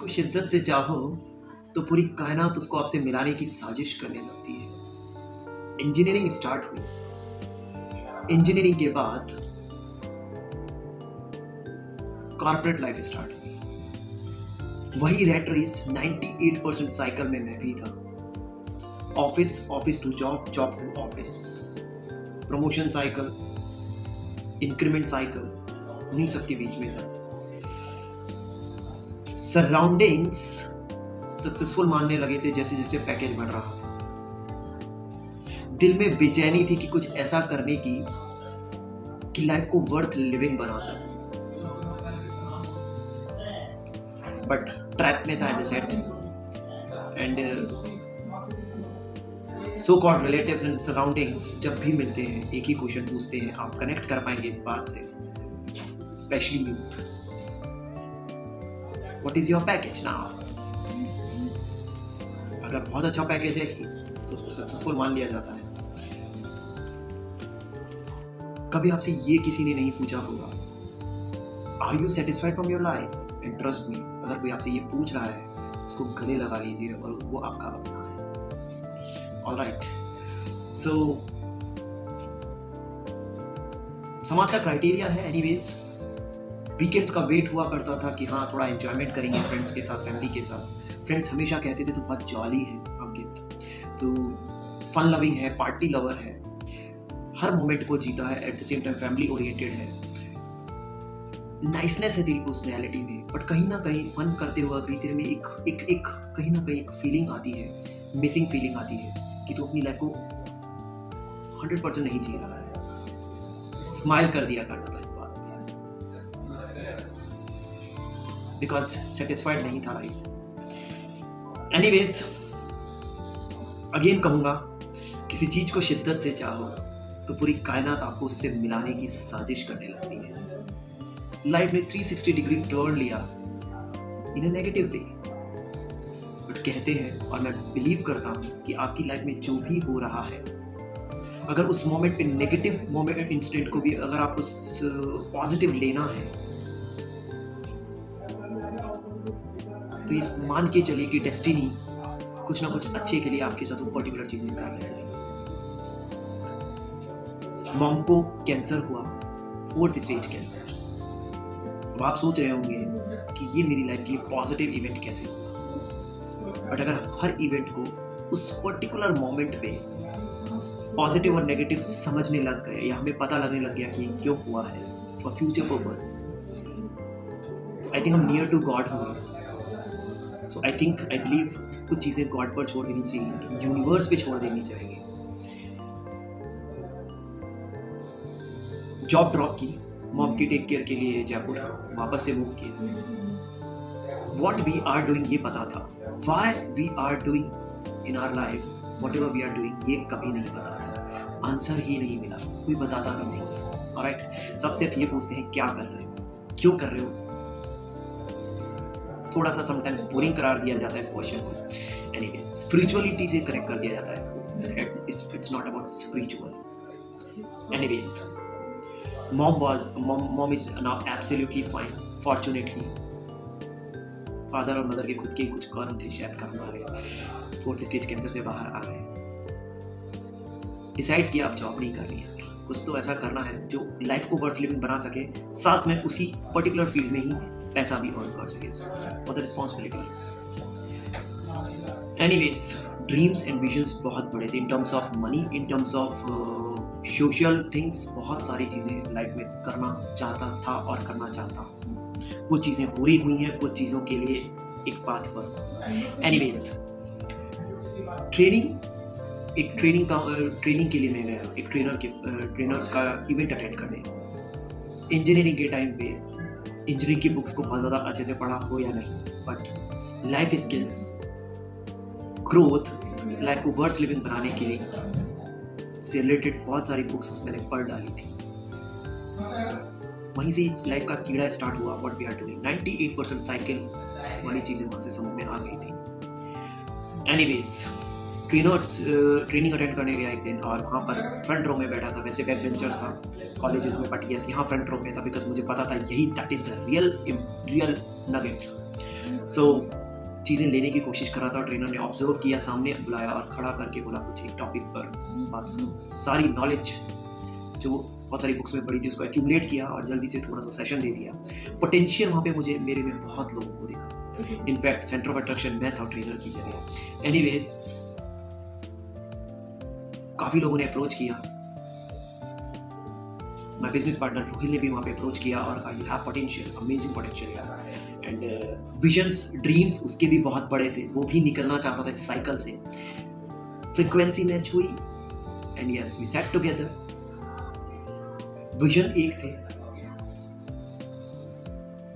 को शिद्दत से चाहो तो पूरी कायनात उसको आपसे मिलाने की साजिश करने लगती है। इंजीनियरिंग स्टार्ट हुई, इंजीनियरिंग के बाद कॉर्पोरेट लाइफ स्टार्ट हुई। वही रेट रेस 98% साइकिल में मैं भी था। Office to job, job to office, promotion cycle, increment cycle, उन्हीं सबके बीच में था। सराउंडिंग्स सक्सेसफुल मानने लगे थे जैसे जैसे पैकेज बढ़ रहा था। दिल में बेचैनी थी कि कुछ ऐसा करने की कि लाइफ को वर्थ लिविंग बना सके। बट ट्रैप में था, as I said, and so called relatives and surroundings जब भी मिलते हैं एक ही क्वेश्चन पूछते हैं, आप कनेक्ट कर पाएंगे इस बात से, specially youth, what is your package now? अगर बहुत अच्छा पैकेज है तो उसको सक्सेसफुल मान लिया जाता है। कभी आपसे ये किसी ने नहीं पूछा होगा, are you satisfied from your life? And trust me, अगर कोई आपसे ये पूछ रहा है उसको गले लगा लीजिए और वो आपका अपना है। ऑलराइट, सो समाज का क्राइटेरिया है एनीवेज। वीकेंड्स का वेट हुआ करता था कि हाँ थोड़ा एंजॉयमेंट करेंगे फ्रेंड्स के साथ, फैमिली के साथ। फ्रेंड्स हमेशा कहते थे तू बहुत जॉली है अंकित, तू फन लविंग है, पार्टी लवर है, हर मोमेंट को जीता है, at the same time family oriented है, नाइसनेस है तेरी पर्सनैलिटी में। बट कहीं ना कहीं फन करते हुए भी तेरे में एक कहीं ना कहीं एक फीलिंग आती है, मिसिंग फीलिंग आती है कि तू अपनी लाइफ को 100% नहीं जी रहा है। स्माइल कर दिया करता था इस बात पे, बिकॉज सेटिस्फाइड नहीं था लाइफ से। एनीवेज, अगेन कहूंगा, किसी चीज को शिद्दत से चाहो तो पूरी कायनात आपको उससे मिलाने की साजिश करने लगती है। लाइफ ने 360 डिग्री टर्न लिया इन अ नेगेटिव वे। बट कहते हैं, और मैं बिलीव करता हूं, कि आपकी लाइफ में जो भी हो रहा है, अगर उस मोमेंट पे नेगेटिव मोमेंट इंसिडेंट को भी अगर आपको पॉजिटिव लेना है तो इस मान के चलिए कि डेस्टिनी कुछ ना कुछ अच्छे के लिए आपके साथ वो पर्टिकुलर चीजें कर रहे हैं। मॉम को कैंसर हुआ, 4th स्टेज कैंसर। अब आप सोच रहे होंगे कि ये मेरी लाइफ के लिए पॉजिटिव इवेंट कैसे हुआ। बट अगर हर इवेंट को उस पर्टिकुलर मोमेंट पे पॉजिटिव और नेगेटिव समझने लग गए, या हमें पता लगने लग गया कि ये क्यों हुआ है फॉर फ्यूचर पर्पस, तो आई थिंक हम नियर टू गॉड होंगे। सो आई बिलीव कुछ चीज़ें गॉड पर छोड़ देनी चाहिए, यूनिवर्स पे छोड़ देनी चाहिए। जॉब ड्रॉप की, मॉम की टेक केयर के लिए जयपुर वापस से मूव किया। व्हाट वी आर डूइंग ये पता था, why we are doing in our life whatever we are doing ये कभी नहीं पता था। आंसर ही नहीं मिला, कोई बताता भी नहीं। ऑलराइट, सब सिर्फ ये पूछते हैं क्या कर रहे हो, क्यों कर रहे हो। थोड़ा सा समटाइम्स बोरिंग करार दिया जाता है इस क्वेश्चन को। एनीवे, स्पिरिचुअलिटी से कनेक्ट कर दिया जाता है इसको। It's not about spiritual. Anyways, mom is now absolutely fine, fortunately। Father और मदर के खुद के कुछ कारण थे, शायद काम आ गए, 4th स्टेज कैंसर से बाहर आ गए। डिसाइड किया अब जॉब नहीं करनी है, कुछ तो ऐसा करना है जो लाइफ को वर्थ लिविंग बना सके, साथ में उसी पर्टिकुलर फील्ड में ही पैसा भी अर्न कर सके for the responsibilities. Anyways, dreams and visions बहुत बड़े थे in terms of money, in terms of social things. बहुत सारी चीज़ें लाइफ में करना चाहता था और करना चाहता हूँ। कुछ चीज़ें पूरी हुई हैं, कुछ चीज़ों के लिए एक बात पर। एनीवेज, ट्रेनिंग के लिए मैं गया एक ट्रेनर्स का इवेंट अटेंड करने। इंजीनियरिंग के टाइम पे इंजीनियरिंग की बुक्स को बहुत ज़्यादा अच्छे से पढ़ा हो या नहीं, but life skills, growth, life को वर्थ लिविंग बनाने के लिए से रिलेटेड बहुत सारी बुक्स मैंने पढ़ डाली थी। वहीं से लाइफ का कीड़ा स्टार्ट हुआ। What we are doing, 98% cycle वाली चीज़ें वहाँ से समझ में आ गई थी। एनीवेज, ट्रेनिंग अटेंड करने गया एक दिन और वहाँ पर फ्रंट रो में बैठा था। वैसे बैक बेंचर्स था कॉलेजेस में, बट यस यहाँ फ्रंट रो में था बिकॉज मुझे पता था यही that is the real nuggets. So चीज़ें लेने की कोशिश कर रहा था। ट्रेनर ने ऑब्जर्व किया, सामने बुलाया और खड़ा करके बोला कुछ एक टॉपिक पर बात करो। सारी नॉलेज जो बहुत सारी बुक्स में पढ़ी थी उसको एक्यूमुलेट किया और जल्दी से थोड़ा सा सेशन दे दिया। पोटेंशियल वहाँ पे मुझे मेरे में बहुत लोगों को दिखा। इनफैक्ट सेंटर ऑफ अट्रैक्शन मैं था ट्रेनर की जगह। एनीवेज काफ़ी लोगों ने अप्रोच किया। माय बिजनेस पार्टनर रोहिल ने भी वहाँ पे अप्रोच किया और कहा you have potential, amazing potential यार। एंड विजन्स, ड्रीम्स उसके भी बहुत बड़े थे, वो भी निकलना चाहता था इस साइकिल से। फ्रीक्वेंसी मैच हुई and yes we sat together. Vision एक थे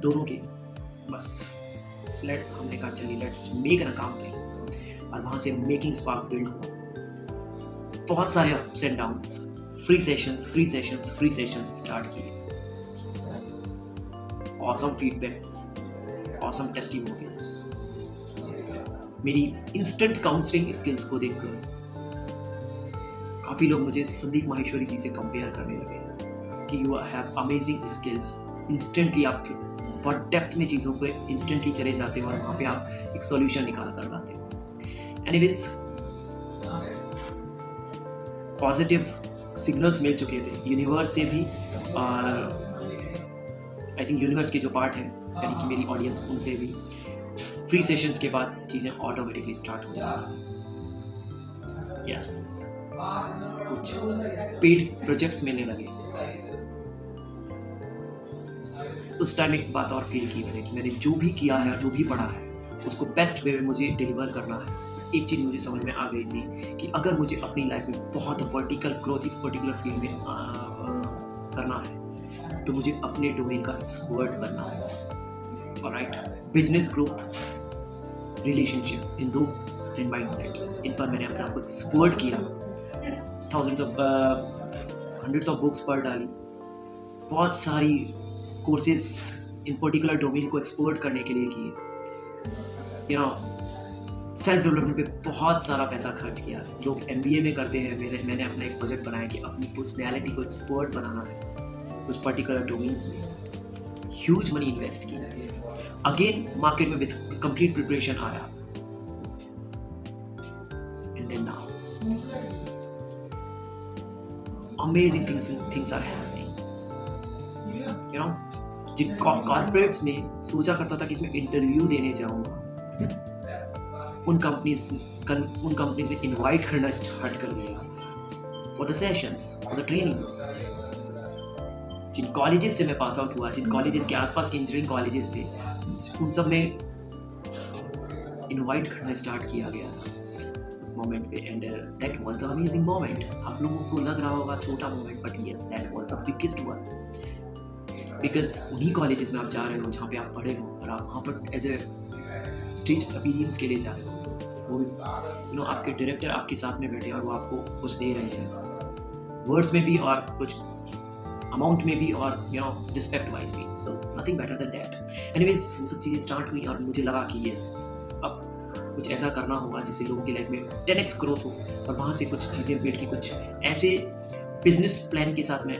दोनों के, बस हमने कहा चलिए लेट्स मेक एन अकाउंट। और वहां से मेकिंग स्पार्क बिल्ड हुआ। बहुत सारे ups and downs, free sessions start किए। Awesome feedbacks, awesome testimonials. मेरी इंस्टेंट काउंसलिंग स्किल्स को देखकर काफी लोग मुझे संदीप माहेश्वरी जी से कंपेयर करने लगे कि you have amazing skills. Instantly आप बहुत डेप्थ में चीज़ों पे इंस्टेंटली चले जाते हो और वहाँ पे आप एक सॉल्यूशन निकाल कर लाते हो। एनीवेज पॉजिटिव सिग्नल्स मिल चुके थे यूनिवर्स से भी, और आई थिंक यूनिवर्स के जो पार्ट है यानी कि मेरी ऑडियंस, उनसे भी। फ्री सेशंस के बाद चीज़ें ऑटोमेटिकली स्टार्ट हो जाती। यस कुछ पेड प्रोजेक्ट्स मिलने लगे। उस टाइम एक बात और फील की मैंने कि मैंने जो भी किया है, जो भी पढ़ा है, उसको बेस्ट वे में मुझे डिलीवर करना है। एक चीज़ मुझे समझ में आ गई थी कि अगर मुझे अपनी लाइफ में बहुत वर्टिकल ग्रोथ इस पर्टिकुलर फील्ड में करना है तो मुझे अपने डोमेन का एक्सपर्ट बनना है। Alright, business growth, relationship, and mindset, इन पर मैंने अपने आप को एक्सपर्ट किया। हंड्रेड्स ऑफ बुक्स पढ़ डाली, बहुत सारी कोर्सेज इन पर्टिकुलर डोमेन को एक्सप्लोर करने के लिए किए। सेल्फ डेवलपमेंट पे बहुत सारा पैसा खर्च किया। लोग MBA में करते हैं, मैंने अपना एक बजट बनाया कि अपनी पर्सनैलिटी को एक्सपर्ट बनाना है उस पर्टिकुलर डोमेन्स में। ह्यूज मनी इन्वेस्ट किया। अगेन मार्केट में विद कंप्लीट प्रिपरेशन आया। And then now amazing things are happening. जिन कॉर्पोरेट्स में सोचा करता था कि इसमें इंटरव्यू देने जाऊंगा, उन कंपनीज ने इनवाइट करना स्टार्ट कर दिया for the sessions, for the trainings. जिन कॉलेजेस से मैं पास आउट हुआ, जिन कॉलेजेस के आसपास के इंजीनियरिंग कॉलेजेस थे, उन सब में इनवाइट करना स्टार्ट किया गया था उस मोमेंट पे। And that was the amazing moment. आप लोगों को लग रहा होगा छोटा moment, but yes that was the biggest one. Because उन्हीं कॉलेजेस में आप जा रहे हो जहाँ पे आप पढ़े हो और आप वहाँ पर एज ए स्टेज अपीयरेंस के लिए जा रहे हो। वो भी आपके डायरेक्टर आपके साथ में बैठे और वो आपको कुछ दे रहे हैं, वर्ड्स में भी और कुछ अमाउंट में भी और रिस्पेक्ट वाइज भी। So nothing better than that. Anyways वो सब चीज़ें स्टार्ट हुई और मुझे लगा कि यस अब कुछ ऐसा करना होगा जिससे लोगों की लाइफ में 10x ग्रोथ हो। और वहाँ से कुछ चीज़ें बैठ के कुछ ऐसे बिजनेस प्लान के साथ में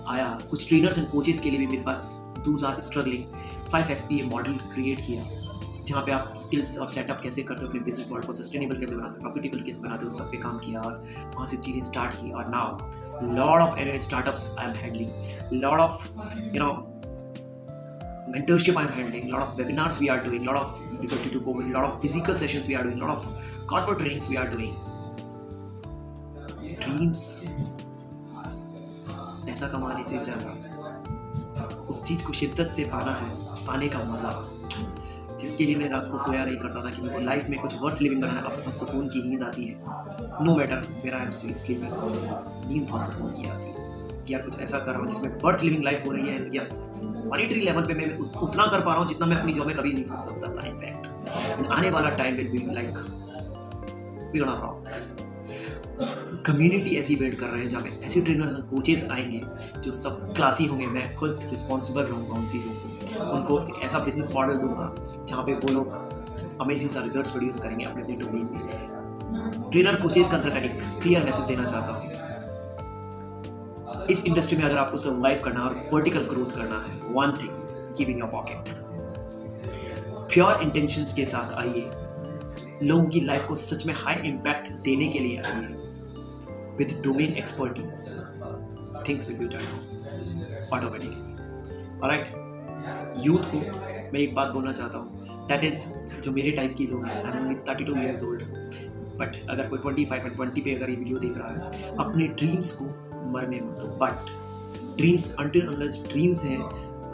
आया। कुछ ट्रेनर्स एंड कोचेस के लिए भी मेरे पास दूर are struggling 5SPA model create किया, जहाँ पे आप स्किल्स और सेटअप कैसे करते हो, अपने बिजनेस मॉडल को सस्टेनेबल कैसे बनाते हो, प्रॉफिटेबल कैसे बनाते हो, उन सब पे काम किया और वहाँ से चीज़ें स्टार्ट की। और now lot of startups I am handling, lot of mentorship I'm handling, lot of webinars we are doing, lot of because due to COVID, lot of physical sessions we are doing, lot of corporate trainings we are doing. Dreams पैसा कमाने से ज़्यादा उस चीज़ को शिद्दत से पाना है, पाने का मज़ा, जिसके लिए मैं रात को सोया नहीं करता था कि मेरे को लाइफ में कुछ वर्थ लिविंग करना है। अब बहुत सुकून की नींद आती है, नो मैटर मेरा आई एम स्लीपिंग, नींद बहुत सुकून की आती है कि यार कुछ ऐसा कर रहा हूँ जिसमें वर्थ लिविंग लाइफ हो रही है। यस मॉनिटरी लेवल पे मैं उतना कर पा रहा हूँ जितना मैं अपनी जॉब में कभी नहीं सोच सकता था। इनफैक्ट आने वाला time will be like we gonna rock. Community ऐसी बिल्ड कर रहे हैं जहाँ पे ऐसे ट्रेनर्स और कोचेस आएंगे जो सब क्लासी होंगे। मैं खुद रिस्पॉन्सिबल रहूँगा उन चीज़ों को, उनको एक ऐसा बिजनेस मॉडल दूंगा जहाँ पे वो लोग अमेजिंग सा रिजल्ट्स प्रोड्यूस करेंगे अपने डोमेन में। ट्रेनर, कोचेस कंसल्टेंट एक क्लियर मैसेज देना चाहता हूँ। इस इंडस्ट्री में अगर आपको सर्वाइव करना और वर्टिकल ग्रोथ करना है, one thing, keep in your pocket. Pure intentions के साथ आइए, लोगों की लाइफ को सच में हाई इम्पैक्ट देने के लिए आइए। With domain expertise things will be done automatically. Alright, youth को मैं एक बात बोलना चाहता हूँ, दैट इज जो मेरे टाइप की लोग हैं, I am only 32 years old, but अगर कोई 25 और 20 पे अगर ये वीडियो देख रहा है, अपने ड्रीम्स को मरने मत दो। But dreams until unless dreams हैं,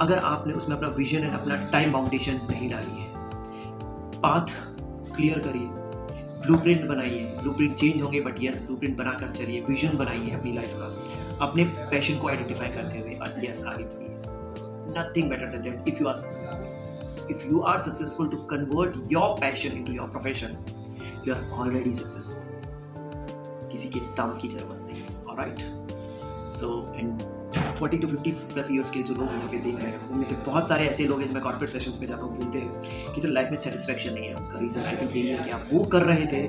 अगर आपने उसमें अपना विजन एंड अपना टाइम बाउंडेशन नहीं डाली है, पाथ क्लियर करिए, ब्लूप्रिंट बनाइए। ब्लूप्रिंट चेंज होंगे बट यस, ब्लूप्रिंट बनाकर चलिए, विजन बनाइए अपनी लाइफ का, अपने पैशन को आइडेंटिफाई करते हुए, और यस आगे बढ़िए। Nothing better than that. If you are successful to convert your passion into your profession, you are already successful. किसी के स्टम्प की जरूरत नहीं है। Alright, so and 40 to 50 plus years के जो लोग यहाँ पे देख रहे हैं, उनमें से बहुत सारे ऐसे लोग हैं, मैं कॉर्पोरेट सेशंस में जाता हूँ, बोलते हैं कि जो लाइफ में सेटिस्फैक्शन नहीं है। उसका रीज़न आई थिंक यही है कि आप वो कर रहे थे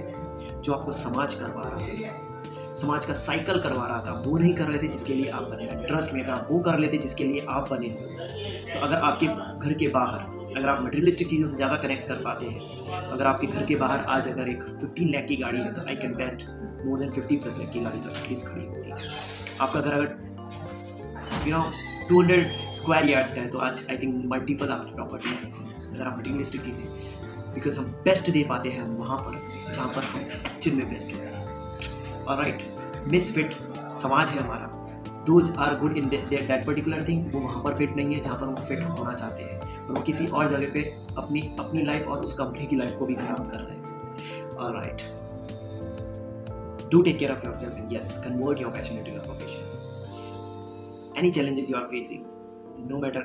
जो आपको समाज करवा रहा था, समाज का साइकिल करवा रहा था, वो नहीं कर रहे थे जिसके लिए आप बने। ट्रस्ट में, अगर आप वो कर लेते जिसके लिए आप बने, तो अगर आपके घर के बाहर, अगर आप मटेरियलिस्टिक चीज़ों से ज़्यादा कनेक्ट कर पाते हैं, तो अगर आपके घर के बाहर आज अगर एक 15 लाख की गाड़ी है, तो I can bet more than 50+ lakh की गाड़ी तो एटलीस्ट खड़ी होती है। आपका घर अगर 200 स्क्वायर यार्ड्स का है, तो आज आई थिंक मल्टीपल आपकी प्रॉपर्टीज होती हैं। अगर आप मटेरियलिस्टिक चीज़ें, बिकॉज हम बेस्ट दे पाते हैं वहाँ पर जहाँ पर हम एक्चुअल में बेस्ट होते हैं। ऑलराइट, मिसफिट समाज है हमारा, those are good in that particular thing, वो वहाँ पर फिट नहीं है जहाँ पर वो फिट होना चाहते हैं, और वो किसी और जगह पे अपनी लाइफ और उस कंपनी की लाइफ को भी खराब कर रहे हैं। Alright, do take care of yourself and yes, convert your passion into your profession. Any challenges you are facing, no matter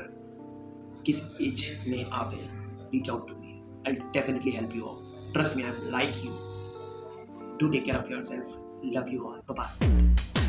किस एज में आप हैं, reach out to me. I'll definitely help you out. Trust me, I'm like you. Do take care of yourself. Love you all. Bye bye.